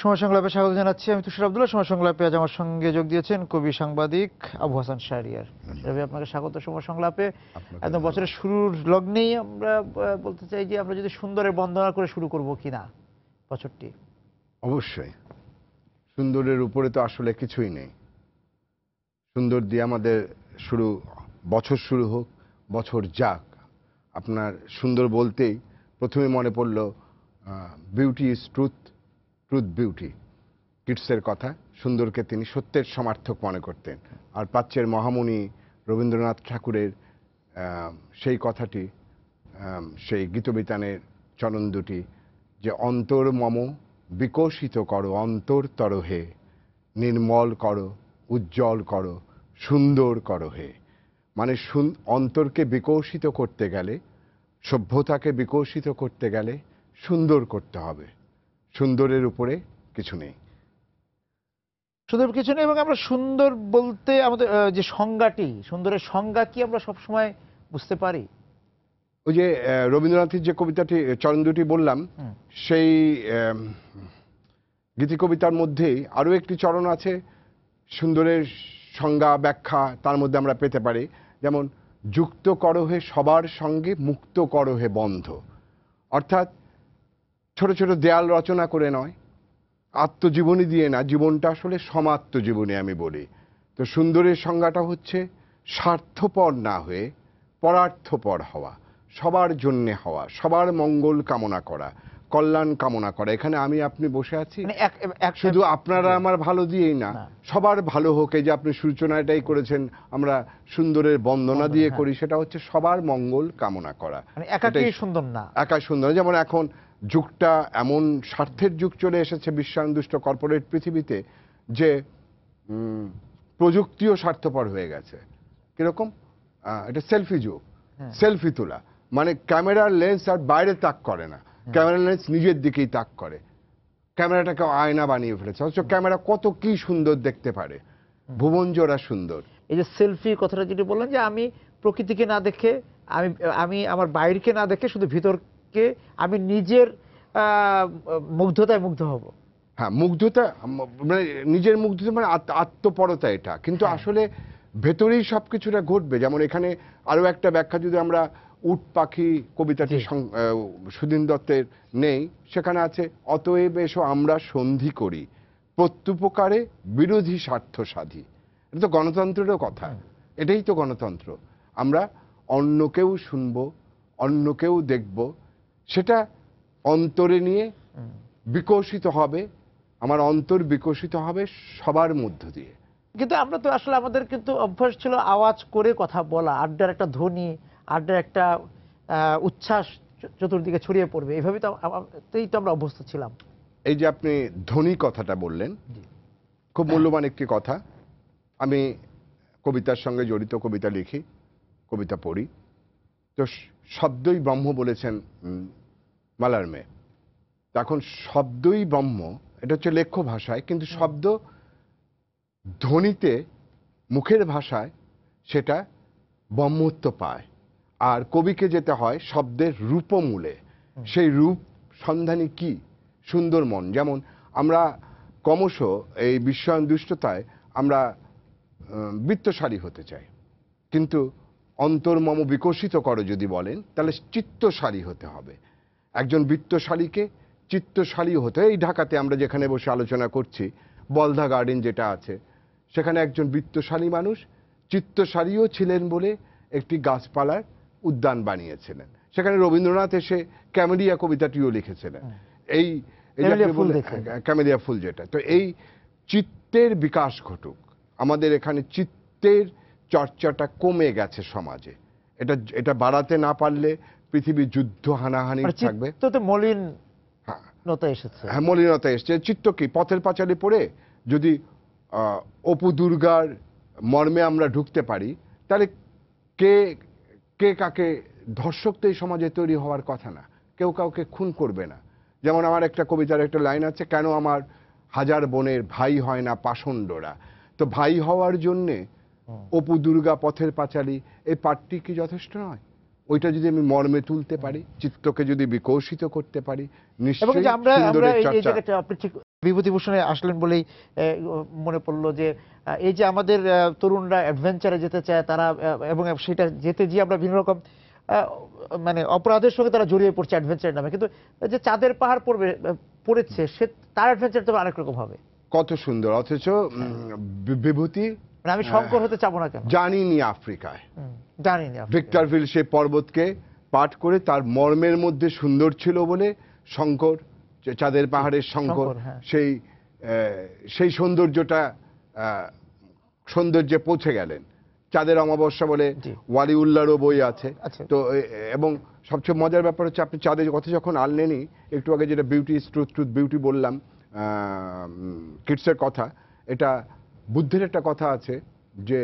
সময় সংলাপে স্বাগত জানাচ্ছি। আমি তুষার আব্দুল্লাহ। সময় সংলাপে আজ আমার সঙ্গে যোগ দিয়েছেন কবি সাংবাদিক আবু হাসান শাহরিয়ার। রবি, আপনাকে স্বাগত সময় সংলাপে। একদম বছরের শুরুর লগ্নেই আমরা বলতে চাই যে আমরা যদি সুন্দরের বন্দনা করে শুরু করব কিনা বছরটি। অবশ্যই সুন্দরের উপরে তো আসলে কিছুই নেই। সুন্দর দিয়ে আমাদের বছর শুরু হোক, বছর যাক। আপনার সুন্দর বলতেই প্রথমে মনে পড়ল beauty is truth, truth beauty, কিটসের কথা। সুন্দরকে তিনি সত্যের সমার্থক মনে করতেন। আর প্রাচ্যের মহামুনি রবীন্দ্রনাথ ঠাকুরের সেই কথাটি, সেই গীতবিতানের চরণ দুটি, যে অন্তর মম বিকশিত করো অন্তর তরহে, নির্মল করো উজ্জ্বল করো সুন্দর করো হে। মানে অন্তরকে বিকশিত করতে গেলে, সভ্যতাকে বিকশিত করতে গেলে সুন্দর করতে হবে। সুন্দরের উপরে কিছু নেই, সুন্দর কিছু নেই। এবং আমরা সুন্দর বলতে আমাদের যে সংজ্ঞাটি, সুন্দরের সংজ্ঞা কি আমরা সবসময় বুঝতে পারি? ওই যে রবীন্দ্রনাথের যে কবিতাটি চরণ দুটি বললাম, সেই গীতি কবিতার মধ্যেই আরও একটি চরণ আছে। সুন্দরের সংজ্ঞা ব্যাখ্যা তার মধ্যে আমরা পেতে পারি, যেমন যুক্ত করহে সবার সঙ্গে, মুক্ত করহে বন্ধ। অর্থাৎ ছোট ছোট দেয়াল রচনা করে নয়, আত্মজীবনী দিয়ে না, জীবনটা আসলে সমাত্মজীবনী আমি বলি। তো সুন্দরের সংজ্ঞাটা হচ্ছে স্বার্থপর না হয়ে পরার্থপর হওয়া, সবার জন্যে হওয়া, সবার মঙ্গল কামনা করা, কল্যাণ কামনা করা। এখানে আমি আপনি বসে আছি শুধু আপনারা আমার ভালো দিয়েই না, সবার ভালো হোক। এই যে আপনি সূচনা এটাই করেছেন, আমরা সুন্দরের বন্দনা দিয়ে করি, সেটা হচ্ছে সবার মঙ্গল কামনা করা। একাই সুন্দর না, একাই সুন্দর। যেমন এখন যুগটা এমন স্বার্থের যুগ চলে এসেছে বিশ্বায়নদুষ্ট কর্পোরেট পৃথিবীতে, যে প্রযুক্তিও স্বার্থপর হয়ে গেছে। কিরকম? এটা সেলফি যুগ, সেলফি তোলা। মানে ক্যামেরার লেন্স আর বাইরে তাক করে না, ক্যামেরার লেন্স নিজের দিকেই তাক করে। ক্যামেরাটাকে আয়না বানিয়ে ফেলেছে। অথচ ক্যামেরা কত কি সুন্দর দেখতে পারে, ভুবন জোড়া সুন্দর। এই যে সেলফি কথাটা যেটা বললেন, যে আমি প্রকৃতিকে না দেখে, আমি আমার বাইরকে না দেখে শুধু ভিতরকে, আমি নিজের মুগ্ধতায় মুগ্ধ হব। হ্যাঁ, মুগ্ধতা মানে নিজের মুগ্ধতা, মানে আত্মপরতা এটা। কিন্তু আসলে ভেতরেই সবকিছুটা ঘটবে। যেমন এখানে আরো একটা ব্যাখ্যা যদি আমরা উট পাখি কবিতাটি সুধীন দত্তের নেই, সেখানে আছে অতএব এসো আমরা সন্ধি করি, প্রত্যুপকারে বিরোধী স্বার্থ সাধি। এটা তো গণতন্ত্রেরও কথা, এটাই তো গণতন্ত্র। আমরা অন্যকেও শুনবো, অন্যকেও দেখব, সেটা অন্তরে নিয়ে বিকশিত হবে। আমার অন্তর বিকশিত হবে সবার মধ্য দিয়ে। কিন্তু আমরা তো আসলে, আমাদের কিন্তু অভ্যাস ছিল আওয়াজ করে কথা বলা, আড্ডার একটা ধ্বনি, আড্ডার একটা উচ্ছ্বাস চতুর্দিকে ছড়িয়ে পড়বে, এইভাবেই তো আমরা অভ্যস্ত ছিলাম। এই যে আপনি ধ্বনি কথাটা বললেন, খুব মূল্যবান একটি কথা। আমি কবিতার সঙ্গে জড়িত, কবিতা লিখি, কবিতা পড়ি। তো শব্দই ব্রহ্ম বলেছেন মালারমে। এখন শব্দই ব্রহ্ম, এটা হচ্ছে লেখ্য ভাষায়, কিন্তু শব্দ ধ্বনিতে, মুখের ভাষায় সেটা ব্রহ্মত্ব পায়। আর কবিকে যেতে হয় শব্দের রূপমূলে। সেই রূপ সন্ধানী কি? সুন্দর মন। যেমন আমরা ক্রমশ এই বিশ্বায়ন দুষ্টতায় আমরা বৃত্তশালী হতে চাই, কিন্তু অন্তর্মম বিকশিত করো যদি বলেন, তাহলে চিত্তশালী হতে হবে। একজন বৃত্তশালীকে চিত্তশালী হতে হয়। এই ঢাকাতে আমরা যেখানে বসে আলোচনা করছি, বলধা গার্ডেন যেটা আছে, সেখানে একজন বৃত্তশালী মানুষ চিত্তশালীও ছিলেন বলে একটি গাছপালার উদ্যান বানিয়েছিলেন। সেখানে রবীন্দ্রনাথ এসে ক্যামেলিয়া কবিতাটিও লিখেছিলেন। এই ক্যামেলিয়া ফুল যেটা। তো এই চিত্তের বিকাশ ঘটুক আমাদের এখানে। চিত্তের চর্চাটা কমে গেছে সমাজে। এটা বাড়াতে না পারলে পৃথিবী যুদ্ধ হানাহানি থাকবে। মলিনতা এসেছে। হ্যাঁ, মলিনতা এসছে। চিত্ত কি? পথের পাঁচালী পড়ে যদি অপু দুর্গার মর্মে আমরা ঢুকতে পারি, তাহলে কে কাকে, ধর্ষক তো এই সমাজে তৈরি হওয়ার কথা না। কেউ কাউকে খুন করবে না। যেমন আমার একটা কবিতার একটা লাইন আছে, কেন আমার হাজার বোনের ভাই হয় না পাষণ্ডরা। তো ভাই হওয়ার জন্যে অপু দুর্গা, পথের পাঁচালী, এই পাঠটি কি যথেষ্ট নয়? ওইটা যদি আমি মর্মে তুলতে পারি, চিত্তকে যদি বিকশিত করতে পারি, এবং নিশ্চয়ই যে আমরা সুন্দরের এই চর্চা। জায়গাটা আপনি ঠিক বিভূতিভূষণে আসলেন বলেই মনে পড়লো যে এই যে আমাদের তরুণরা অ্যাডভেঞ্চারে যেতে চায় তারা, এবং সেটা যেতে গিয়ে আমরা বিভিন্ন রকম মানে অপরাধের সঙ্গে তারা জড়িয়ে পড়ছে অ্যাডভেঞ্চার নামে, কিন্তু যে চাঁদের পাহাড় পড়েছে সে তার অ্যাডভেঞ্চার তো আরেক রকম হবে। কত সুন্দর, অথচ বিভূতি মানে আমি শঙ্কর হতে চাবো না কেন? জানিনি আফ্রিকায়, জানি না ভিক্টরভিল সেই পর্বতকে পাঠ করে তার মর্মের মধ্যে সুন্দর ছিল বলে শঙ্কর, চাঁদের পাহাড়ের শঙ্কর, হ্যাঁ। সেই সৌন্দর্যটা সৌন্দর্যে পৌঁছে গেলেন। চাঁদের অমাবস্যা বলে ওয়ালিউল্লাহরও বই আছে। তো এবং সবচেয়ে মজার ব্যাপার হচ্ছে আপনি চাঁদের কথা যখন আনলেনই, একটু আগে যেটা beauty is truth, truth beauty বললাম, কিডসের কথা, এটা বুদ্ধের একটা কথা আছে যে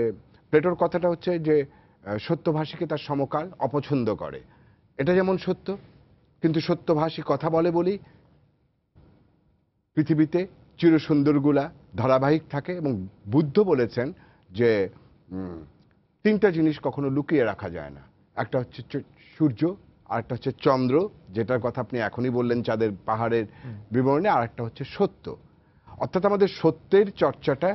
প্লেটোর কথাটা হচ্ছে যে সত্যভাষীকে তার সমকাল অপছন্দ করে। এটা যেমন সত্য, কিন্তু সত্যভাষী কথা বলে বলেই পৃথিবীতে চিরসুন্দরগুলা ধারাবাহিক থাকে। এবং বুদ্ধ বলেছেন যে তিনটা জিনিস কখনো লুকিয়ে রাখা যায় না, একটা হচ্ছে সূর্য, আরেকটা হচ্ছে চন্দ্র, যেটার কথা আপনি এখনই বললেন চাঁদের পাহাড়ের বিবরণে, আর একটা হচ্ছে সত্য। অর্থাৎ আমাদের সত্যের চর্চাটা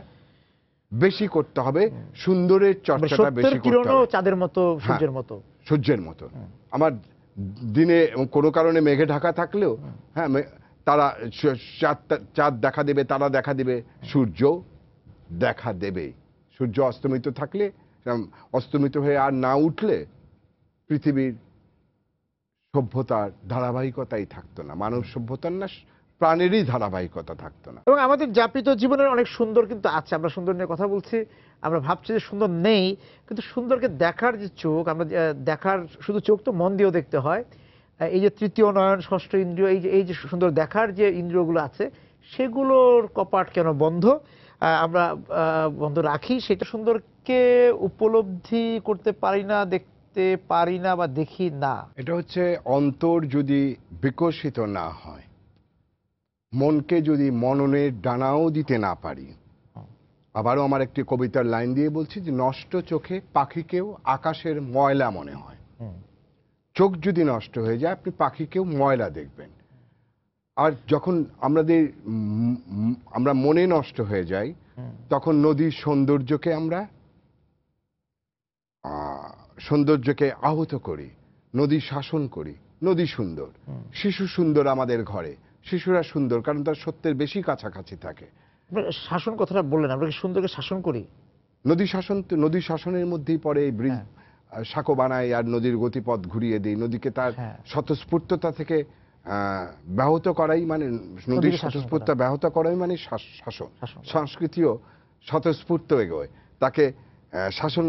বেশি করতে হবে, সুন্দরের চর্চাটা বেশি করতে হবে। চাঁদের মতো, সূর্যের মতো, সূর্যের মতো। আমার দিনে কোনো কারণে মেঘে ঢাকা থাকলেও হ্যাঁ তারা চাঁদ দেখা দেবে, তারা দেখা দেবে, সূর্য দেখা দেবে। সূর্য অস্তমিত থাকলে, অস্তমিত হয়ে আর না উঠলে পৃথিবীর সভ্যতার ধারাবাহিকতাই থাকতো না, মানব সভ্যতার না প্রাণেরই ধারাবাহিকতা থাকতো না। এবং আমাদের যাপিত জীবনের অনেক সুন্দর কিন্তু আছে। আমরা সুন্দর নিয়ে কথা বলছি, আমরা ভাবছি যে সুন্দর নেই, কিন্তু সুন্দরকে দেখার যে চোখ, আমরা দেখার শুধু চোখ তো মন দিয়েও দেখতে হয়। এই যে তৃতীয় নয়ন, ষষ্ঠ ইন্দ্রিয়, এই যে সুন্দর দেখার যে ইন্দ্রিয়গুলো আছে সেগুলোর কপাট কেন বন্ধ? আমরা বন্ধ রাখি, সেটা সুন্দরকে উপলব্ধি করতে পারি না, দেখতে পারি না বা দেখি না। এটা হচ্ছে অন্তর যদি বিকশিত না হয়, মনকে যদি মননের ডানাও দিতে না পারি। আবারও আমার একটি কবিতার লাইন দিয়ে বলছি যে নষ্ট চোখে পাখিকেও আকাশের ময়লা মনে হয়। চোখ যদি নষ্ট হয়ে যায়, আপনি পাখিকেও ময়লা দেখবেন। আর যখন আমরা মনে নষ্ট হয়ে যাই, তখন নদীর সৌন্দর্যকে আহত করি, নদী শাসন করি। নদী সুন্দর, শিশু সুন্দর আমাদের ঘরে, শিশুরা সুন্দর কারণ তার সত্যের বেশি কাছাকাছি থাকে। শাসন কথাটা বললেন, আমরা কি সুন্দরকে শাসন করি? নদী শাসনের মধ্যেই পড়ে এই ব্রিজ, সাঁকো বানাই আর নদীর গতিপথ ঘুরিয়ে দিই, নদীকে তার স্বতঃস্ফূর্ততা থেকে ব্যাহত করাই মানে, নদীর স্বতঃস্ফূর্ততা ব্যাহত করাই মানে শাসন। সংস্কৃতিও স্বতঃস্ফূর্ত এগোয়, তাকে শাসন,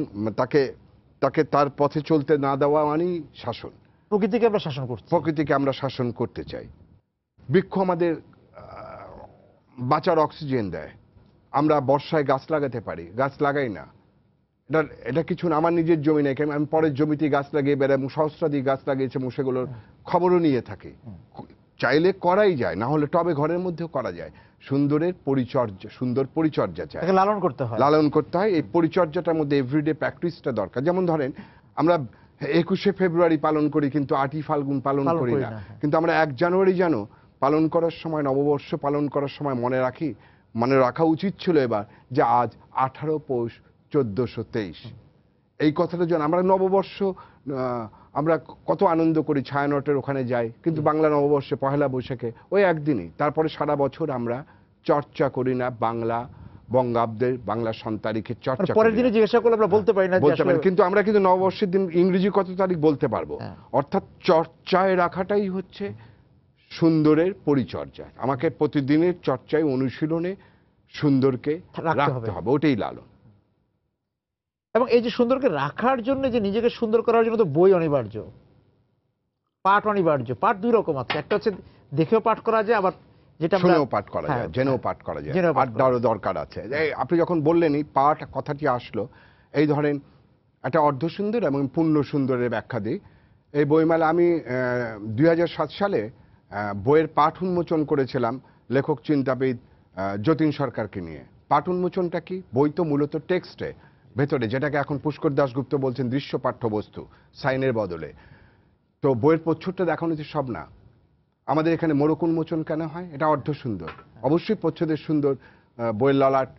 তাকে তার পথে চলতে না দেওয়া মানেই শাসন। প্রকৃতিকে আমরা শাসন করছি, প্রকৃতিকে আমরা শাসন করতে চাই। বৃক্ষ আমাদের বাঁচার অক্সিজেন দেয়। আমরা বর্ষায় গাছ লাগাতে পারি, গাছ লাগাই না। এটা কিছু না, আমার নিজের জমি নেই, আমি পরের জমিতে গাছ লাগিয়ে বেড়াই এবং সহস্রাধিক গাছ লাগিয়েছে এবং সেগুলোর খবরও নিয়ে থাকি। চাইলে করাই যায়, না হলে টবে ঘরের মধ্যেও করা যায়। সুন্দর পরিচর্যা চাই, লালন করতে হয়, লালন করতে হয়। এই পরিচর্যাটার মধ্যে এভরিডে প্র্যাকটিসটা দরকার। যেমন ধরেন আমরা 21শে ফেব্রুয়ারি পালন করি কিন্তু 8ই ফাল্গুন পালন করি না, কিন্তু আমরা 1 জানুয়ারি যেন পালন করার সময়, নববর্ষ পালন করার সময় মনে রাখা উচিত ছিল এবার যে আজ 18 পৌষ 1423। এই কথাটা যেন আমরা নববর্ষ, আমরা কত আনন্দ করি, ছায়ানটের ওখানে যাই, কিন্তু বাংলা নববর্ষে পহেলা বৈশাখে ওই একদিনই, তারপরে সারা বছর আমরা চর্চা করি না বাংলা বঙ্গাব্দের, বাংলা সন্তারিখের চর্চা। পরের দিনে জিজ্ঞাসা করলে আমরা বলতে পারি না, কিন্তু আমরা কিন্তু নববর্ষের দিন ইংরেজি কত তারিখ বলতে পারবো। অর্থাৎ চর্চায় রাখাটাই হচ্ছে সুন্দরের পরিচর্যা। আমাকে প্রতিদিনের চর্চায়, অনুশীলনে সুন্দরকে রাখতে হবে, ওটাই লালন। এবং এই যে সুন্দরকে রাখার জন্য, যে নিজেকে সুন্দর করার জন্য তো বই অনিবার্য, পাঠ অনিবার্য। পাঠ দুই রকম আছে, একটা হচ্ছে দেখেও পাঠ করা যায়, আবার যেটা শুনেও পাঠ করা যায়, জেনেও পাঠ করা যায়, আড্ডারও দরকার আছে। আপনি যখন বললেনই পাঠ কথাটি আসলো, এই ধরেন একটা অর্ধ সুন্দর এবং পূর্ণ সুন্দরের ব্যাখ্যা দিই। এই বইমেলা আমি 2007 সালে বইয়ের পাঠ উন্মোচন করেছিলাম লেখক চিন্তাবিদ যতীন সরকারকে নিয়ে। পাঠ উন্মোচনটা কি? বই তো মূলত টেক্সটে, ভেতরে, যেটাকে এখন পুষ্কর দাশগুপ্ত বলছেন দৃশ্য পাঠ্যবস্তু সাইনের বদলে। তো বইয়ের প্রচ্ছদটা দেখানো যে সব না। আমাদের এখানে মোড়ক উন্মোচন কেন হয়? এটা অর্ধ সুন্দর, অবশ্যই প্রচ্ছদের সুন্দর, বইয়ের ললাট,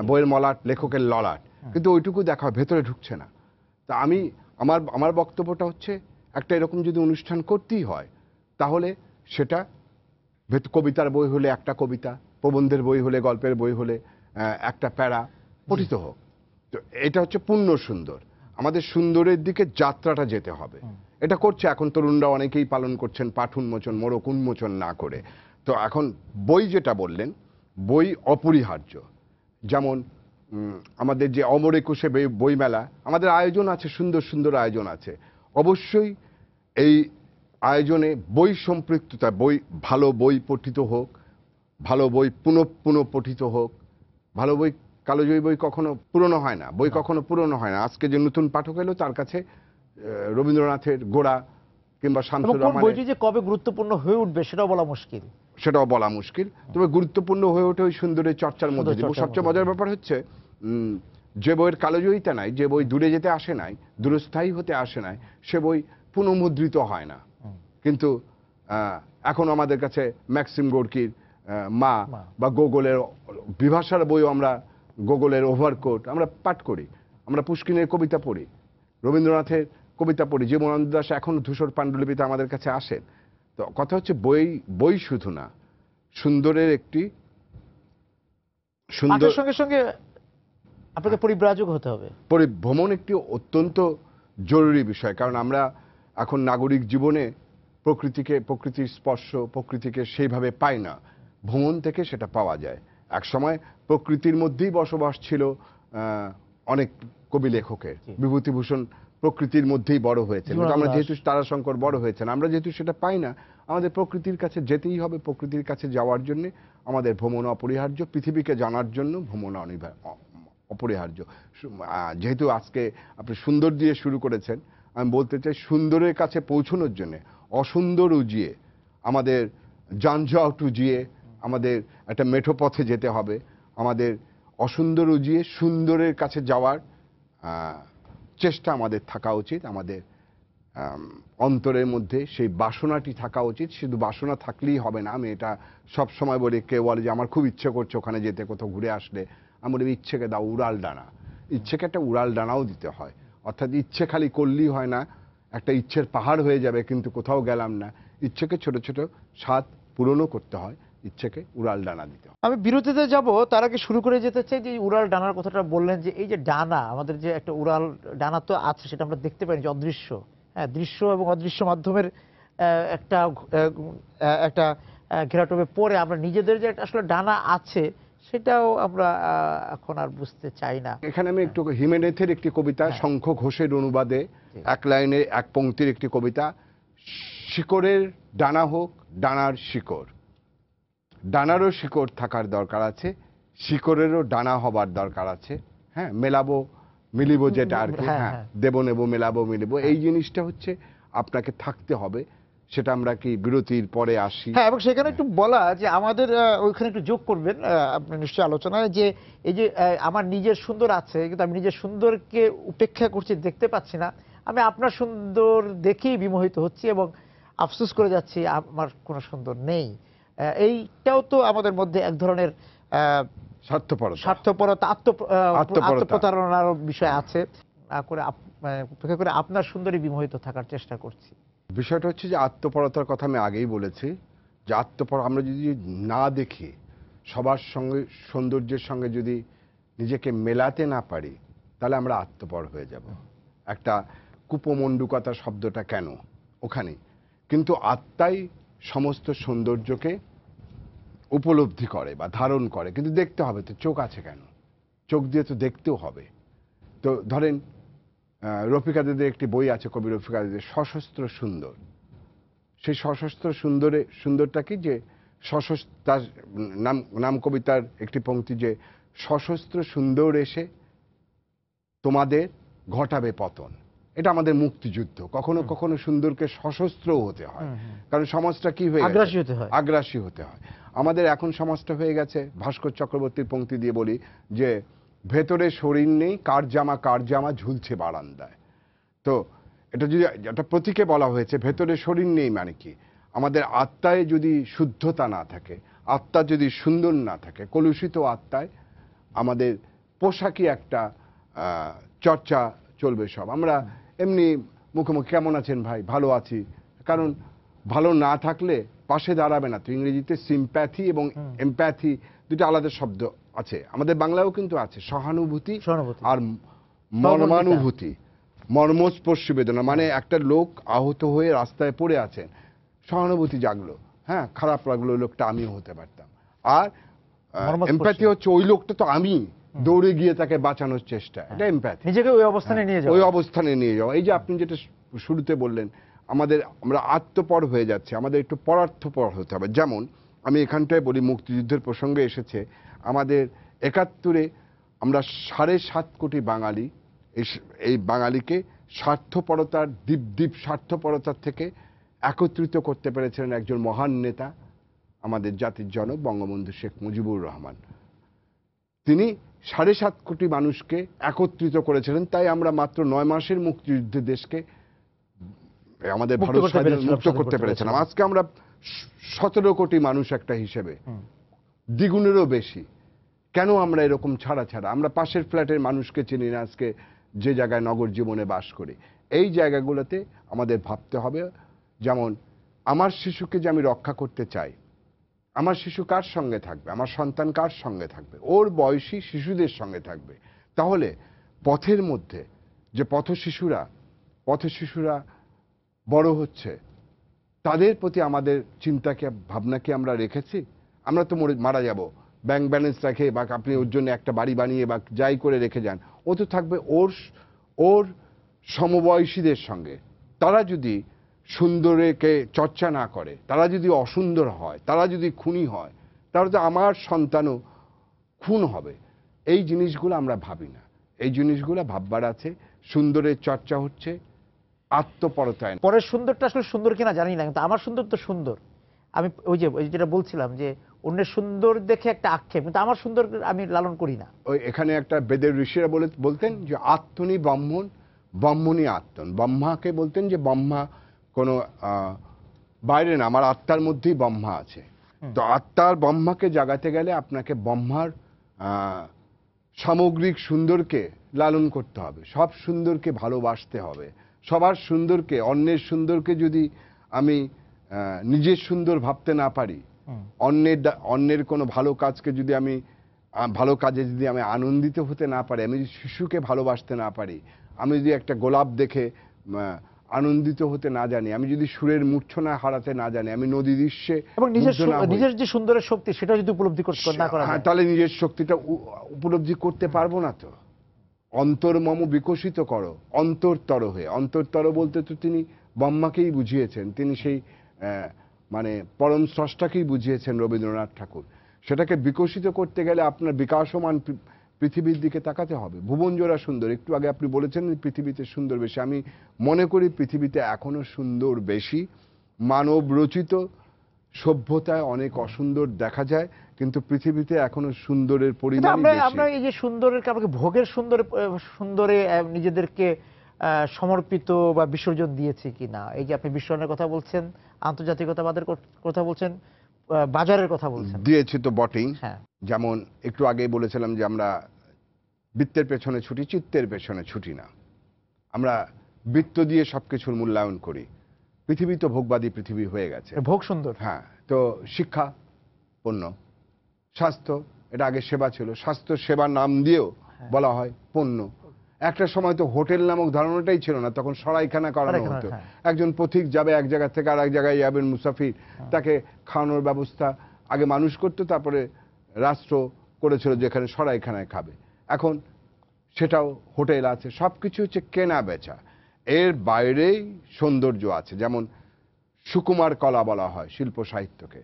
বইয়ের মলাট, লেখকের ললাট, কিন্তু ওইটুকু দেখা হয়, ভেতরে ঢুকছে না। তা আমি আমার বক্তব্যটা হচ্ছে, একটা এরকম যদি অনুষ্ঠান করতেই হয় তাহলে সেটা কবিতার বই হলে একটা কবিতা, প্রবন্ধের বই হলে, গল্পের বই হলে একটা প্যারা পঠিত হোক। তো এটা হচ্ছে পূর্ণ সুন্দর। আমাদের সুন্দরের দিকে যাত্রাটা যেতে হবে। এটা করছে এখন তরুণরা অনেকেই পালন করছেন, পাঠ উন্মোচন, মোড়ক উন্মোচন না করে। তো এখন বই যেটা বললেন, বই অপরিহার্য। যেমন আমাদের যে অমর একুশে বইমেলা, আমাদের আয়োজন আছে, সুন্দর সুন্দর আয়োজন আছে। অবশ্যই এই আয়োজনে বই সম্পৃক্ততা, বই, ভালো বই পঠিত হোক, ভালো বই পুনঃ পঠিত হোক। ভালো বই, কালোজয়ী বই কখনো পুরনো হয় না, বই কখনো পুরনো হয় না। আজকে যে নতুন পাঠক এলো তার কাছে রবীন্দ্রনাথের গোড়া কিংবা শামসুর রহমানের, বইটি যে কবে গুরুত্বপূর্ণ হয়ে উঠবে সেটাও বলা মুশকিল, তবে গুরুত্বপূর্ণ হয়ে ওঠে ওই সুন্দরের চর্চার মধ্যে দিয়ে। সবচেয়ে মজার ব্যাপার হচ্ছে যে বইয়ের কালোজয়ীতা নাই, যে বই দূরে যেতে আসে নাই, দূরস্থায়ী হতে আসে নাই, সে বই পুনঃমুদ্রিত হয় না। কিন্তু এখন আমাদের কাছে ম্যাক্সিম গোর্কির মা বা গোগলের বিভাষার বইও আমরা, গোগলের ওভারকোট আমরা পাঠ করি, আমরা পুষ্কিনের কবিতা পড়ি, রবীন্দ্রনাথের কবিতা পড়ি, জীবনানন্দ দাশ এখন ধূসর পাণ্ডুলিপিতে আমাদের কাছে আসেন। তো কথা হচ্ছে বই শুধু না, সুন্দরের একটি সুন্দর, সঙ্গে সঙ্গে আপনাকে পরিব্রাজক হতে হবে। ভ্রমণ একটি অত্যন্ত জরুরি বিষয়, কারণ আমরা এখন নাগরিক জীবনে প্রকৃতির স্পর্শ, প্রকৃতিকে সেইভাবে পাই না। ভ্রমণ থেকে সেটা পাওয়া যায়। এক সময় প্রকৃতির মধ্যেই বসবাস ছিল অনেক কবি লেখকের। বিভূতিভূষণ প্রকৃতির মধ্যেই বড় হয়েছেন, আমরা যেহেতু তারাশঙ্কর বড় হয়েছেন, আমরা যেহেতু সেটা পাই না, আমাদের প্রকৃতির কাছে যেতেই হবে। প্রকৃতির কাছে যাওয়ার জন্য আমাদের ভ্রমণ অপরিহার্য, পৃথিবীকে জানার জন্য ভ্রমণ অপরিহার্য। যেহেতু আজকে আপনি সুন্দর দিয়ে শুরু করেছেন, আমি বলতে চাই সুন্দরের কাছে পৌঁছানোর জন্য অসুন্দর উজিয়ে, আমাদের যানজট উজিয়ে আমাদের একটা মেঠো পথে যেতে হবে। আমাদের অসুন্দর উজিয়ে সুন্দরের কাছে যাওয়ার চেষ্টা আমাদের থাকা উচিত। আমাদের অন্তরের মধ্যে সেই বাসনাটি থাকা উচিত। শুধু বাসনা থাকলেই হবে না। আমি এটা সব সময় বলি, কেউ বলে যে আমার খুব ইচ্ছে করছে ওখানে যেতে, কোথাও ঘুরে আসলে, আমি বলি ইচ্ছেকে দাও উড়াল ডানা। ইচ্ছেকে একটা উড়াল ডানাও দিতে হয়। অর্থাৎ ইচ্ছে খালি করলেই হয় না, একটা ইচ্ছের পাহাড় হয়ে যাবে কিন্তু কোথাও গেলাম না। ইচ্ছেকে ছোট ছোট স্বাদ পূরণও করতে হয়, ইচ্ছেকে উড়াল ডানা দিতে হয়। আমি বিরতিতে যাব, তার আগে শুরু করে যেতে চাই যে উড়াল ডানার কথাটা বললেন, যে এই যে ডানা, আমাদের যে একটা উড়াল ডানা তো আছে, সেটা আমরা দেখতে পাই যে অদৃশ্য, হ্যাঁ, দৃশ্য এবং অদৃশ্য মাধ্যমের একটা একটা ঘেরাটোপে পড়ে আমরা নিজেদের যে আসলে ডানা আছে সেটাও আমরা এখন আর বুঝতে চাই না। এখানে আমি একটু হিমেনেথের একটি কবিতা, শঙ্খ ঘোষের অনুবাদে এক লাইনে এক পংক্তির একটি কবিতা। শিকড়ের ডানা হোক ডানার শিকড়, ডানারও শিকড় থাকার দরকার আছে, শিকড়েরও ডানা হবার দরকার আছে। হ্যাঁ, মেলাবো মিলিব, যেটা আর কি, হ্যাঁ, দেব নেব মেলাবো মিলিব, এই জিনিসটা হচ্ছে আপনাকে থাকতে হবে। সেটা আমরা কি বিরতির পরে আসি। হ্যাঁ, এবং সেখানে একটু বলা যে আমাদের ওইখানে একটু যোগ করবেন আপনি নিশ্চয়ই আলোচনায়, যে এই যে আমার নিজের সুন্দর আছে কিন্তু আমি নিজের সুন্দরকে উপেক্ষা করছি, দেখতে পাচ্ছি না, আমি আপনার সুন্দর দেখেই বিমোহিত হচ্ছি এবং আফসোস করে যাচ্ছি আমার কোনো সুন্দর নেই। এইটাও তো আমাদের মধ্যে এক ধরনের স্বার্থপরতা, আত্মপ্রতারণার বিষয় আছে। উপেক্ষা করে আপনার সুন্দরী বিমোহিত থাকার চেষ্টা করছি। বিষয়টা হচ্ছে যে আত্মপরতার কথা আমি আগেই বলেছি, যে আমরা যদি না দেখি, সবার সঙ্গে সৌন্দর্যের সঙ্গে যদি নিজেকে মেলাতে না পারি, তাহলে আমরা আত্মপর হয়ে যাব। একটা কুপমণ্ডুকতা শব্দটা কেন ওখানে, কিন্তু আত্মাই সমস্ত সৌন্দর্যকে উপলব্ধি করে বা ধারণ করে, কিন্তু দেখতে হবে তো, চোখ আছে কেন, চোখ দিয়ে তো দেখতেও হবে। তো ধরেন রফিকা দিদির একটি বই আছে, কবি রফিকা দিদির সশস্ত্র সুন্দর। সেই সশস্ত্র সুন্দরটা কি, যে তার নাম কবিতার একটি পংক্তি, যে সশস্ত্র সুন্দর এসে তোমাদের ঘটাবে পতন। এটা আমাদের মুক্তিযুদ্ধ। কখনো কখনো সুন্দরকে সশস্ত্রও হতে হয়, কারণ সমাজটা কি হয়ে গেছে, আগ্রাসী হতে হয়। আমাদের এখন সমাজটা হয়ে গেছে, ভাস্কর চক্রবর্তীর পংক্তি দিয়ে বলি, যে ভেতরে শরীর নেই, কার জামা ঝুলছে বারান্দায়। তো এটা যদি একটা প্রতীকে বলা হয়েছে, ভেতরে শরীর নেই মানে কি, আমাদের আত্মায় যদি শুদ্ধতা না থাকে, আত্মা যদি সুন্দর না থাকে, কলুষিত আত্মায় আমাদের পোশাকি একটা চর্চা চলবে সব। আমরা এমনি মুখোমুখি কেমন আছেন ভাই, ভালো আছি, কারণ ভালো না থাকলে পাশে দাঁড়াবে না। তো ইংরেজিতে সিম্প্যাথি এবং এমপ্যাথি দুটো আলাদা শব্দ আছে, আমাদের বাংলায়ও কিন্তু আছে, সহানুভূতি আর মর্মানুভূতি, মর্মস্পর্শী বেদনা। মানে একটা লোক আহত হয়ে রাস্তায় পড়ে আছেন, সহানুভূতি জাগলো, হ্যাঁ খারাপ লাগলো, লোকটা আমিও হতে পারতাম। আর এমপ্যাথি হচ্ছে ওই লোকটা তো আমি, দৌড়ে গিয়ে তাকে বাঁচানোর চেষ্টা, এটা এমপ্যাথি, নিজেকে ওই অবস্থানে নিয়ে যাওয়া, ওই অবস্থানে নিয়ে যাওয়া। এই যে আপনি যেটা শুরুতে বললেন, আমরা আত্মপর হয়ে যাচ্ছে, আমাদের একটু পরার্থপর হতে হবে। যেমন আমি এখানটায় বলি, মুক্তিযুদ্ধের প্রসঙ্গে এসেছে, আমাদের ৭১-এ আমরা ৭.৫ কোটি বাঙালি, এই বাঙালিকে স্বার্থপরতার দ্বীপ স্বার্থপরতার থেকে একত্রিত করতে পেরেছিলেন একজন মহান নেতা, আমাদের জাতির জনক বঙ্গবন্ধু শেখ মুজিবুর রহমান। তিনি ৭.৫ কোটি মানুষকে একত্রিত করেছিলেন, তাই আমরা মাত্র ৯ মাসের মুক্তিযুদ্ধে দেশকে আমাদের ভারত মুক্ত করতে পেরেছিলাম। আজকে আমরা ১৭ কোটি মানুষ একটা হিসেবে, দ্বিগুণেরও বেশি। কেন আমরা এরকম ছাড়া আমরা পাশের ফ্ল্যাটের মানুষকে চিনি না আজকে, যে জায়গায় নগর জীবনে বাস করি। এই জায়গাগুলোতে আমাদের ভাবতে হবে, যেমন আমার শিশুকে যে আমি রক্ষা করতে চাই, আমার শিশু কার সঙ্গে থাকবে, আমার সন্তান কার সঙ্গে থাকবে, ওর বয়সী শিশুদের সঙ্গে থাকবে। তাহলে পথের মধ্যে যে পথ শিশুরা বড় হচ্ছে, তাদের প্রতি আমাদের চিন্তাকে, ভাবনাকে আমরা রেখেছি? আমরা তো মারা যাব, ব্যাংক ব্যালেন্স রাখে বা আপনি ওর জন্য একটা বাড়ি বানিয়ে বা যাই করে রেখে যান, ও তো থাকবে ওর সমবয়সীদের সঙ্গে। তারা যদি সুন্দরকে চর্চা না করে, তারা যদি অসুন্দর হয়, তারা যদি খুনি হয়, তাহলে তো আমার সন্তানও খুন হবে। এই জিনিসগুলো আমরা ভাবি না, এই জিনিসগুলো ভাববার আছে। সুন্দরের চর্চা হচ্ছে আত্মপরতায়। পরের সুন্দরটা আসলে সুন্দর কিনা জানি না, কিন্তু আমার সুন্দর তো সুন্দর। আমি ওই যেটা বলছিলাম যে অন্যের সুন্দর দেখে একটা আক্ষেপ, কিন্তু আমার সুন্দর আমি লালন করি না। ওই এখানে একটা বেদের ঋষিরা বলতেন যে আত্মনি ব্রহ্মণ, ব্রহ্মণী আত্মন। ব্রহ্মাকে বলতেন যে ব্রহ্মা কোনো বাইরে না, আমার আত্মার মধ্যেই ব্রহ্মা আছে। তো আত্মার ব্রহ্মাকে জাগাতে গেলে আপনাকে ব্রহ্মার সামগ্রিক সুন্দরকে লালন করতে হবে, সব সুন্দরকে ভালোবাসতে হবে, সবার সুন্দরকে, অন্যের সুন্দরকে যদি আমি নিজের সুন্দর ভাবতে না পারি, অন্যের কোনো ভালো কাজকে যদি আমি ভালো কাজে যদি আমি আনন্দিত হতে না পারি, আমি যদি শিশুকে ভালোবাসতে না পারি, আমি যদি একটা গোলাপ দেখে আনন্দিত হতে না জানি, আমি যদি সুরের মূর্ছনা হারাতে না জানি, আমি নদী দৃশ্যে এবং নিজের যে সুন্দরের শক্তি সেটা যদি উপলব্ধি করতে না করা যায়, তাহলে নিজের শক্তিটা উপলব্ধি করতে পারবো না। তো অন্তর্মম বিকশিত করো অন্তরতর হয়ে। অন্তরতর বলতে তো তিনি ব্রহ্মাকেই বুঝিয়েছেন, তিনি সেই মানে পরম স্রষ্টাকেই বুঝিয়েছেন রবীন্দ্রনাথ ঠাকুর। সেটাকে বিকশিত করতে গেলে আপনার বিকাশমান পৃথিবীর দিকে তাকাতে হবে। ভুবন জোড়া সুন্দর, একটু আগে আপনি বলেছেন পৃথিবীতে সুন্দর বেশি। আমি মনে করি পৃথিবীতে এখনো সুন্দর বেশি। মানব রচিত সভ্যতায় অনেক অসুন্দর দেখা যায়, কিন্তু পৃথিবীতে এখনো সুন্দরের পরিমাণ বেশি। আমরা এই যে সুন্দরের কারণে ভোগের সুন্দরে নিজেদেরকে সমর্পিত বা বিসর্জন দিয়েছি কিনা, এই যে আপনি বিশ্বনের কথা বলছেন, আন্তর্জাতিকতাবাদের কথা বলছেন, বাজারের কথা বলছেন, দিয়েছি তো বটেই। হ্যাঁ, যেমন একটু আগেই বলেছিলাম যে আমরা বৃত্তের পেছনে ছুটি, চিত্তের পেছনে ছুটি না। আমরা বৃত্ত দিয়ে সবকিছুর মূল্যায়ন করি। পৃথিবী তো ভোগবাদী পৃথিবী হয়ে গেছে। ভোগ সুন্দর, হ্যাঁ। তো শিক্ষা পণ্য, স্বাস্থ্য, এটা আগে সেবা ছিল, স্বাস্থ্য সেবার নাম দিয়েও বলা হয় পণ্য। একটা সময় তো হোটেল নামক ধারণাটাই ছিল না, তখন সরাইখানা করানো হতো। একজন পথিক যাবে এক জায়গা থেকে আর এক জায়গায় যাবেন মুসাফির, তাকে খাওয়ানোর ব্যবস্থা আগে মানুষ করতো, তারপরে রাষ্ট্র করেছিল যেখানে সরাইখানায় খাবে। এখন সেটাও হোটেল আছে, সবকিছু হচ্ছে কেনা বেচা। এর বাইরেই সৌন্দর্য আছে। যেমন সুকুমার কলা বলা হয় শিল্প সাহিত্যকে,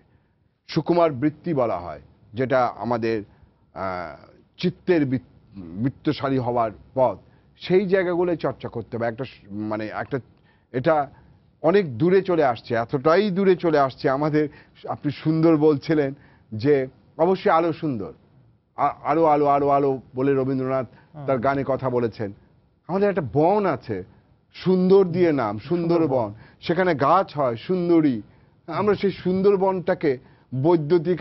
সুকুমার বৃত্তি বলা হয়, যেটা আমাদের চিত্তের বৃত্তশালী হওয়ার পথ। সেই জায়গাগুলো চর্চা করতে হবে। এটা অনেক দূরে চলে আসছে, এতটাই দূরে চলে আসছে আমাদের। আপনি সুন্দর বলছিলেন যে অবশ্যই আলো সুন্দর, আরো আলো আরো আলো বলে রবীন্দ্রনাথ তার গানে কথা বলেছেন। আমাদের একটা বন আছে, সুন্দর দিয়ে নাম, সুন্দরবন, সেখানে গাছ হয় সুন্দরী। আমরা সেই সুন্দরবনটাকে বৈদ্যুতিক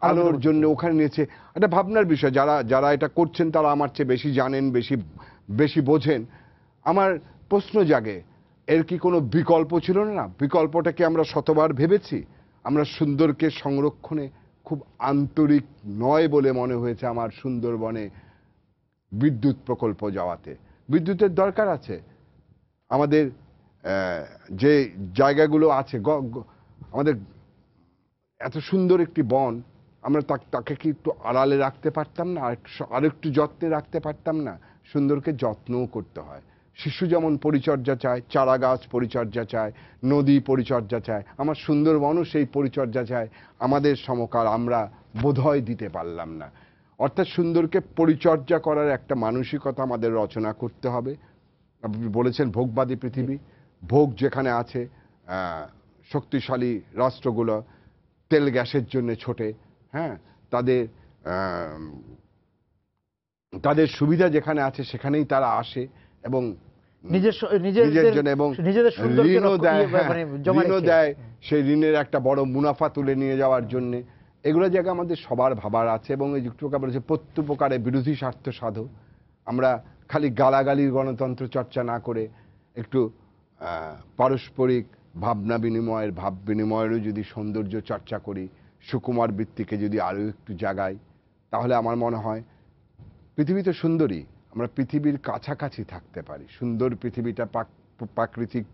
আলোর জন্য ওখানে নিয়েছে। একটা ভাবনার বিষয়, যারা যারা এটা করছেন তারা আমার চেয়ে বেশি জানেন, বেশি বোঝেন। আমার প্রশ্ন জাগে, এর কি কোনো বিকল্প ছিল না? বিকল্পটা কি আমরা শতবার ভেবেছি? আমরা সুন্দরকে সংরক্ষণে খুব আন্তরিক নয় বলে মনে হয়েছে আমার সুন্দরবনে বিদ্যুৎ প্রকল্প যাওয়াতে। বিদ্যুতের দরকার আছে। আমাদের যে জায়গাগুলো আছে, আমাদের এত সুন্দর একটি বন, আমরা তাকে কি একটু আড়ালে রাখতে পারতাম না? আর একটু যত্নে রাখতে পারতাম না? সুন্দরকে যত্নও করতে হয়। শিশু যেমন পরিচর্যা চায়, চারা গাছ পরিচর্যা চায়, নদী পরিচর্যা চায়, আমার সুন্দরবনও সেই পরিচর্যা চায়। আমাদের সমকাল আমরা বোধহয় দিতে পারলাম না। অর্থাৎ সুন্দরকে পরিচর্যা করার একটা মানসিকতা আমাদের রচনা করতে হবে। আপনি বলেছেন ভোগবাদী পৃথিবী, ভোগ যেখানে আছে, শক্তিশালী রাষ্ট্রগুলো তেল গ্যাসের জন্য ছোটে, হ্যাঁ, তাদের সুবিধা যেখানে আছে সেখানেই তারা আসে এবং নিজের জন্য এবং ঋণও দেয়, ঋণও দেয়, সেই ঋণের একটা বড় মুনাফা তুলে নিয়ে যাওয়ার জন্য। এগুলো জায়গা আমাদের সবার ভাবার আছে। এবং এই যুক্তকা বলেছে প্রত্যুপকারে বিরোধী স্বার্থ সাধু। আমরা খালি গালাগালির গণতন্ত্র চর্চা না করে একটু পারস্পরিক ভাবনা বিনিময়ের, ভাব বিনিময়েরও যদি সৌন্দর্য চর্চা করি, সুকুমার বৃত্তিকে যদি আরও একটু জাগাই, তাহলে আমার মনে হয় পৃথিবী তো সুন্দরী, আমরা পৃথিবীর কাছাকাছি থাকতে পারি। সুন্দর পৃথিবীটা প্রাকৃতিক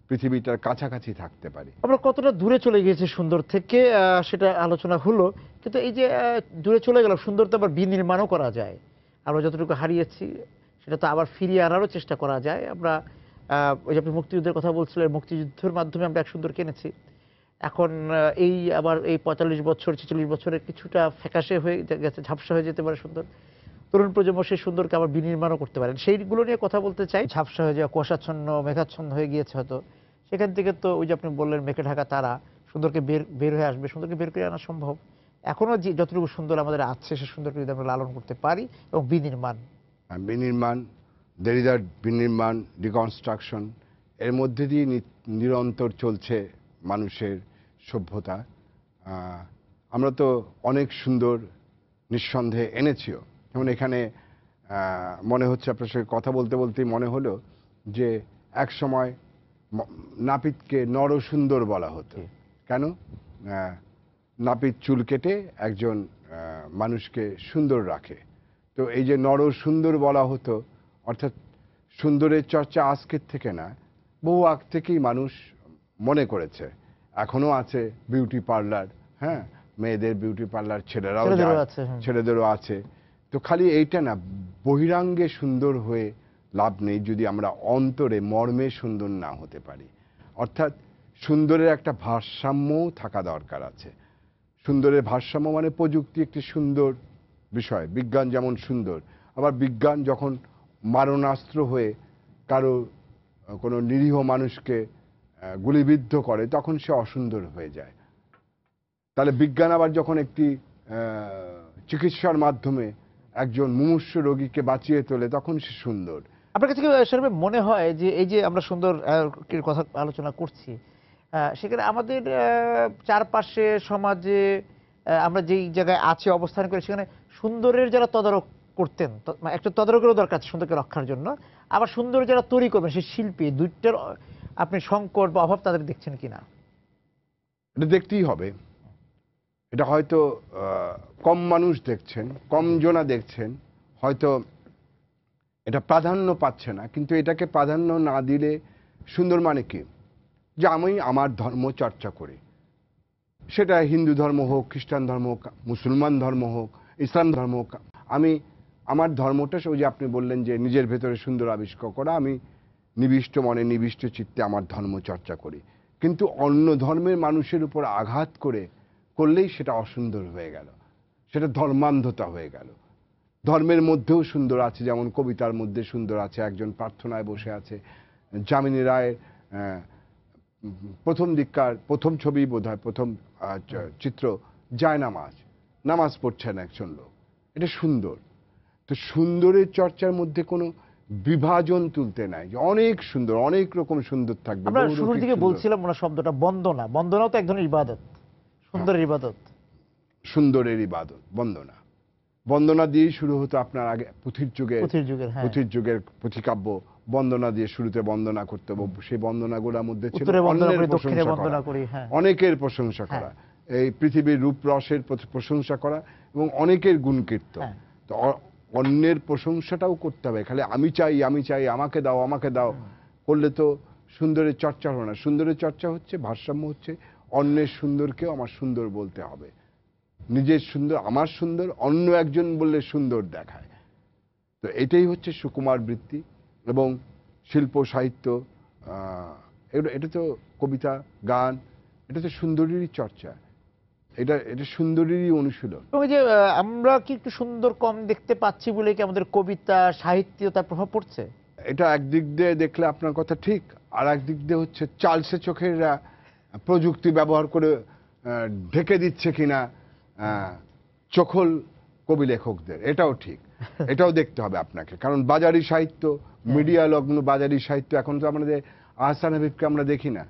পৃথিবীটার কাছাকাছি থাকতে পারি। আমরা কতটা দূরে চলে গিয়েছি সুন্দর থেকে সেটা আলোচনা হলো, কিন্তু এই যে দূরে চলে গেলাম, সুন্দর তো আবার বিনির্মাণও করা যায়। আমরা যতটুকু হারিয়েছি সেটা তো আবার ফিরিয়ে আনারও চেষ্টা করা যায়। আমরা ওই যে আপনি মুক্তিযুদ্ধের কথা বলছিলেন, মুক্তিযুদ্ধের মাধ্যমে আমরা এক সুন্দর কিনেছি। এখন এই আবার এই 45 বছর 46 বছরের কিছুটা ফ্যাকাশে হয়ে গেছে, ঝাপসা হয়ে যেতে পারে সুন্দর। তরুণ প্রজন্ম সেই সুন্দরকে আবার বিনির্মাণও করতে পারেন, সেইগুলো নিয়ে কথা বলতে চাই। ঝাপসা হয়ে যাওয়া, কুয়াশাচ্ছন্ন, মেঘাচ্ছন্ন হয়ে গিয়েছে হয়তো, সেখান থেকে তো ওই যে আপনি বললেন মেঘে ঢাকা তারা সুন্দরকে বের হয়ে আসবে, সুন্দরকে বের করে আনা সম্ভব। এখনো যে যতটুকু সুন্দর আমাদের আছে সে সুন্দরকে যদি আমরা লালন করতে পারি এবং বিনির্মাণ, দের ইজ আ বিনির্মাণ, রিকনস্ট্রাকশন, এর মধ্যে দিয়ে নিরন্তর চলছে মানুষের সভ্যতা। আমরা তো অনেক সুন্দর নিঃসন্দেহে এনেছিও। যেমন এখানে মনে হচ্ছে আপনার সঙ্গে কথা বলতে বলতেই মনে হলো যে এক সময় নাপিতকে নরসুন্দর বলা হতো। কেন? নাপিত চুল কেটে একজন মানুষকে সুন্দর রাখে। তো এই যে নরসুন্দর বলা হতো, অর্থাৎ সুন্দরের চর্চা আজকের থেকে না, বহু আগ থেকেই মানুষ মনে করেছে। এখনো আছে বিউটি পার্লার, হ্যাঁ, মেয়েদের বিউটি পার্লার, ছেলেদেরও আছে। তো খালি এইটা না, বহিরাঙ্গে সুন্দর হয়ে লাভ নেই যদি আমরা অন্তরে মর্মে সুন্দর না হতে পারি। অর্থাৎ সুন্দরের একটা ভারসাম্যও থাকা দরকার আছে। সুন্দরের ভারসাম্য মানে প্রযুক্তি একটি সুন্দর বিষয়, বিজ্ঞান যেমন সুন্দর, আবার বিজ্ঞান যখন মারণাস্ত্র হয়ে কোনো নিরীহ মানুষকে গুলিবিদ্ধ করে তখন সে অসুন্দর হয়ে যায়। তাহলে বিজ্ঞান আবার যখন একটি চিকিৎসার মাধ্যমে একজন মুমূর্ষু রোগীকে বাঁচিয়ে তোলে তখন সে সুন্দর। আপনার কাছে কি সেরকম মনে হয় যে এই যে আমরা সুন্দর কথা আলোচনা করছি, সেখানে আমাদের চারপাশে সমাজে আমরা যেই জায়গায় আছি অবস্থান করে, সেখানে সুন্দরের যারা তদারক করতেন, একটা তদারকেরও দরকার আছে সুন্দরকে রক্ষার জন্য, আবার সুন্দর যারা তৈরি করবেন সেই শিল্পী, দুইটার আপনি সংকট বা অভাব তাদের দেখছেন কিনা? এটা দেখতেই হবে। এটা হয়তো কম মানুষ দেখছেন, কম জনা দেখছেন, হয়তো এটা প্রাধান্য পাচ্ছে না। কিন্তু এটাকে প্রাধান্য না দিলে সুন্দর মানে কি? যে আমি আমার ধর্ম চর্চা করি, সেটা হিন্দু ধর্ম হোক, খ্রিস্টান ধর্ম হোক, মুসলমান ধর্ম হোক, ইসলাম ধর্ম হোক, আমি আমার ধর্মটা, ওই যে আপনি বললেন যে নিজের ভেতরে সুন্দর আবিষ্কার করা, আমি নিবিষ্ট মনে নিবিষ্ট চিত্তে আমার ধর্ম চর্চা করি। কিন্তু অন্য ধর্মের মানুষের উপর আঘাত করলেই সেটা অসুন্দর হয়ে গেল, সেটা ধর্মান্ধতা হয়ে গেল। ধর্মের মধ্যেও সুন্দর আছে, যেমন কবিতার মধ্যে সুন্দর আছে। একজন প্রার্থনায় বসে আছে, যামিনী রায়ের প্রথম দিককার প্রথম ছবি বোধহয়, প্রথম চিত্র জায়নামাজ। নামাজ পড়ছেন একজন লোক, এটা সুন্দর। তো সুন্দরের চর্চার মধ্যে কোনো বিভাজন তুলতে নাই, যে অনেক সুন্দর, অনেক রকম সুন্দর থাকবে। আমরা বহুরূপী শুরুর দিকে সুন্দর। বলছিলাম ওনার শব্দটা বন্দনা, বন্দনাও তো এক ধরনের ইবাদত, সুন্দরের ইবাদত। সুন্দরের ইবাদত বন্দনা, বন্দনা দিয়েই শুরু হতো আপনার আগে পুঁথির যুগের, হ্যাঁ, পুঁথির যুগের পুঁথিকাব্য বন্দনা দিয়ে শুরুতে বন্দনা করতে হবে। সেই বন্দনাগুলোর মধ্যে ছিল উত্তরে বন্দনা অন্যের করি, দক্ষিণে প্রশংসা বন্দনা করা, করি, হ্যাঁ, অনেকের প্রশংসা করা, এই পৃথিবীর রূপরসের প্রশংসা করা এবং অনেকের গুণকীর্তন। হ্যাঁ। তো অন্যের প্রশংসাটাও করতে হবে। খালি আমি চাই, আমি চাই, আমাকে দাও, আমাকে দাও করলে তো সুন্দরের চর্চা হলো না। সুন্দরের চর্চা হচ্ছে, ভারসাম্য হচ্ছে, অন্যের সুন্দরকেও আমার সুন্দর বলতে হবে। নিজের সুন্দর আমার সুন্দর, অন্য একজন বললে সুন্দর দেখায়। তো এটাই হচ্ছে সুকুমার বৃত্তি এবং শিল্প সাহিত্য। এটা তো কবিতা, গান, এটা তো সুন্দরেরই চর্চা, এটা এটা সুন্দরেরই অনুশীলন। এবং এই যে আমরা কি একটু সুন্দর কম দেখতে পাচ্ছি বলে কি আমাদের কবিতা সাহিত্য তার প্রভাব পড়ছে? এটা একদিক দিয়ে দেখলে আপনার কথা ঠিক, আর একদিক দিয়ে হচ্ছে চালসে চোখেরা প্রযুক্তি ব্যবহার করে ঢেকে দিচ্ছে কিনা চোখল কবি লেখকদের, এটাও ঠিক। এটাও দেখতে হবে আপনাকে, কারণ বাজারি সাহিত্য, মিডিয়া লগ্ন বাজারি সাহিত্য, এখন তো আমাদের আহসান হাবিবকে আমরা দেখি না।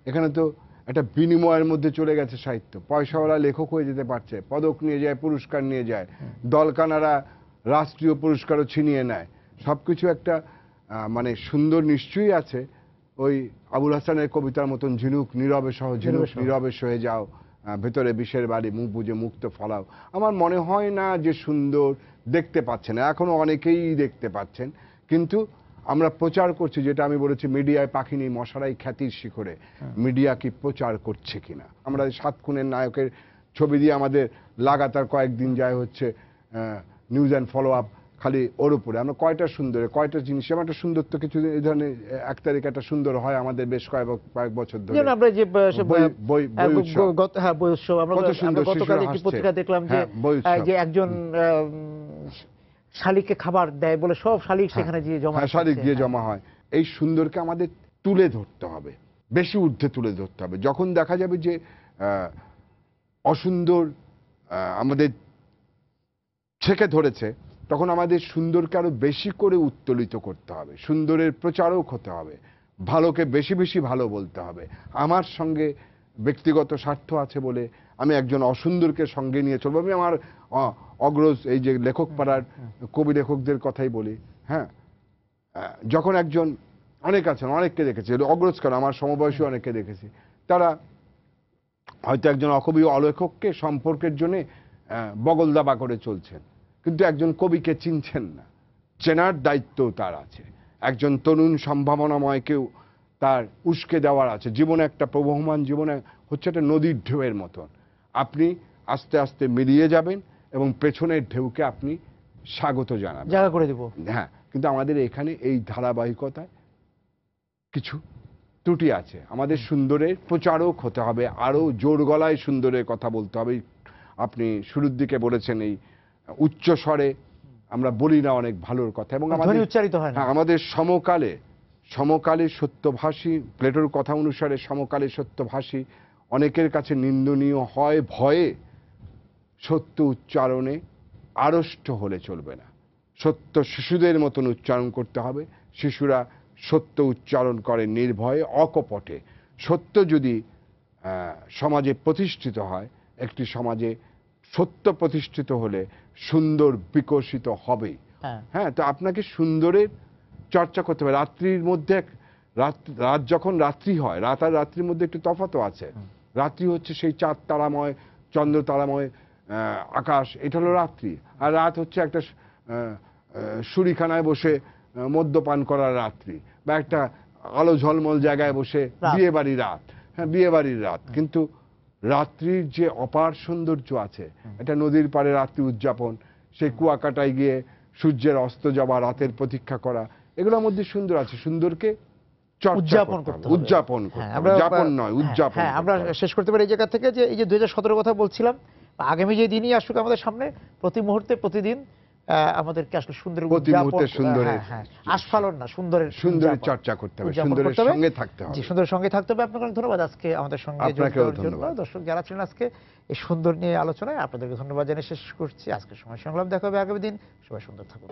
এখানে তো একটা বিনিময়ের মধ্যে চলে গেছে সাহিত্য। পয়সাওয়ালা লেখক হয়ে যেতে পারছে, পদক নিয়ে যায়, পুরস্কার নিয়ে যায়, দলকানারা রাষ্ট্রীয় পুরস্কারও ছিনিয়ে নেয়। সবকিছু একটা মানে সুন্দর নিশ্চয়ই আছে। ওই আবুল হাসানের কবিতার মতন ঝিনুক নীরবে সহ, ঝিনুক নীরবে সহে যাও, ভেতরে বিষের বাড়ি, মুখ বুঝে মুক্ত ফলাও। আমার মনে হয় না যে সুন্দর দেখতে পাচ্ছেন, এখনো অনেকেই দেখতে পাচ্ছেন, কিন্তু আমরা প্রচার করছি। যেটা আমি বলেছি, মিডিয়ায় পাখি নেই, মশারাই খ্যাতির শিখরে। মিডিয়া কি প্রচার করছে কিনা? আমরা 7 খুনের নায়কের ছবি দিয়ে আমাদের লাগাতার কয়েকদিন যায় হচ্ছে নিউজ অ্যান্ড ফলো আপ খালি ওর উপরে। আমরা কয়টা সুন্দর, কয়টা জিনিস, আমার একটা সুন্দর তো কিছু এই ধরনের 1 তারিখ একটা সুন্দর হয় আমাদের বেশ কয়েক বছর ধরে। আমরা যে বই উৎসব, হ্যাঁ, বই উৎসব, আমরা গতকাল একটি পত্রিকা দেখলাম যে একজন শালিককে খাবার দেয় বলে সব শালিক সেখানে গিয়ে জমা, শালিক গিয়ে জমা হয়। এই সুন্দরকে আমাদের তুলে ধরতে হবে, বেশি ঊর্ধ্বে তুলে ধরতে হবে। যখন দেখা যাবে যে অসুন্দর আমাদের ছেকে ধরেছে, তখন আমাদের সুন্দরকে আরো বেশি করে উত্তোলিত করতে হবে, সুন্দরের প্রচারক হতে হবে, ভালোকে বেশি বেশি ভালো বলতে হবে। আমার সঙ্গে ব্যক্তিগত স্বার্থ আছে বলে আমি একজন অসুন্দরকে সঙ্গে নিয়ে চলবো। আমি আমার অগ্রজ এই যে লেখক পাড়ার কবি লেখকদের কথাই বলি। হ্যাঁ, যখন একজন, অনেক আছেন, অনেককে দেখেছি, অগ্রজ কেন, আমার সমবয়সী অনেককে দেখেছি, তারা হয়তো একজন অকবি অলেখককে সম্পর্কের জন্য বগল দাবা করে চলছেন, কিন্তু একজন কবিকে চিনছেন না। চেনার দায়িত্ব তার আছে। একজন তরুণ সম্ভাবনাময়কেও তার উস্কে দেওয়ার আছে। জীবনে একটা প্রবহমান, জীবনে হচ্ছে একটা নদীর ঢেউয়ের মতন। আপনি আস্তে আস্তে মিলিয়ে যাবেন এবং পেছনের ঢেউকে আপনি স্বাগত জানাবেন, জায়গা করে দিব। হ্যাঁ, কিন্তু আমাদের এখানে এই ধারাবাহিকতায় কিছু ত্রুটি আছে। আমাদের সুন্দরের প্রচারক হতে হবে, আরো জোর গলায় সুন্দরের কথা বলতে হবে। আপনি শুরুর দিকে বলেছেন এই উচ্চ স্বরে আমরা বলি না অনেক ভালোর কথা, এবং আমাদের উচ্চারিত হয় না। আমাদের সমকালে সত্যভাষী, প্লেটোর কথা অনুসারে সমকালে সত্যভাষী অনেকের কাছে নিন্দনীয় হয় ভয়ে সত্য উচ্চারণে আড়ষ্ট হলে চলবে না। সত্য শিশুদের মতন উচ্চারণ করতে হবে। শিশুরা সত্য উচ্চারণ করে নির্ভয়ে, অকপটে। সত্য যদি সমাজে প্রতিষ্ঠিত হয়, একটি সমাজে সত্য প্রতিষ্ঠিত হলে সুন্দর বিকশিত হবেই। হ্যাঁ, তো আপনাকে সুন্দরের চর্চা করতে হবে। রাত্রির মধ্যে রাত যখন রাত্রি হয়, রাত আর রাত্রির মধ্যে একটু তফাৎ আছে। রাত্রি হচ্ছে সেই চাঁদ তারাময়, চন্দ্র তারাময় আকাশ, এটা হলো রাত্রি। আর রাত হচ্ছে একটা শুরিখানায় বসে মদ্যপান করার রাত্রি, বা একটা আলো ঝলমল জায়গায় বসে বিয়ে বাড়ির রাত। হ্যাঁ, বিয়ে বাড়ির রাত। কিন্তু রাত্রির যে অপার সৌন্দর্য আছে, এটা নদীর পাড়ে রাত্রি উদযাপন, সেই কুয়াকাটায় গিয়ে সূর্যের অস্ত যাওয়া, রাতের প্রতীক্ষা করা, এগুলোর মধ্যে সুন্দর আছে। সুন্দরকে উদযাপন করতে হবে, উদযাপন করতে হবে, যাপন নয়, উদযাপন। হ্যাঁ, আমরা শেষ করতে পারি এই জায়গা থেকে যে এই যে 2017 কথা বলছিলাম, আগামী যে দিনই আসুক আমাদের সামনে, প্রতি মুহূর্তে প্রতিদিন আমাদেরকে আসলে সুন্দর প্রতি মুহূর্তে সুন্দরের আস্ফালন না, সুন্দরের চর্চা করতে হবে, উদযাপন সুন্দরের করতে হবে। সঙ্গে থাকতে হবে। জি, সুন্দরের সঙ্গে থাকতে হবে। আপনাকে অনেক ধন্যবাদ আজকে আমাদের সঙ্গে যোগ আপনাকেও দেওয়ার জন্য। ধন্যবাদ। দর্শক যারা ছিলেন আজকে এই সুন্দর নিয়ে আলোচনায়, আপনাদেরকে ধন্যবাদ জানিয়ে শেষ করছি আজকের সময় সংলাপ। দেখা হবে আগামী দিন। সবাই সুন্দর থাকুন।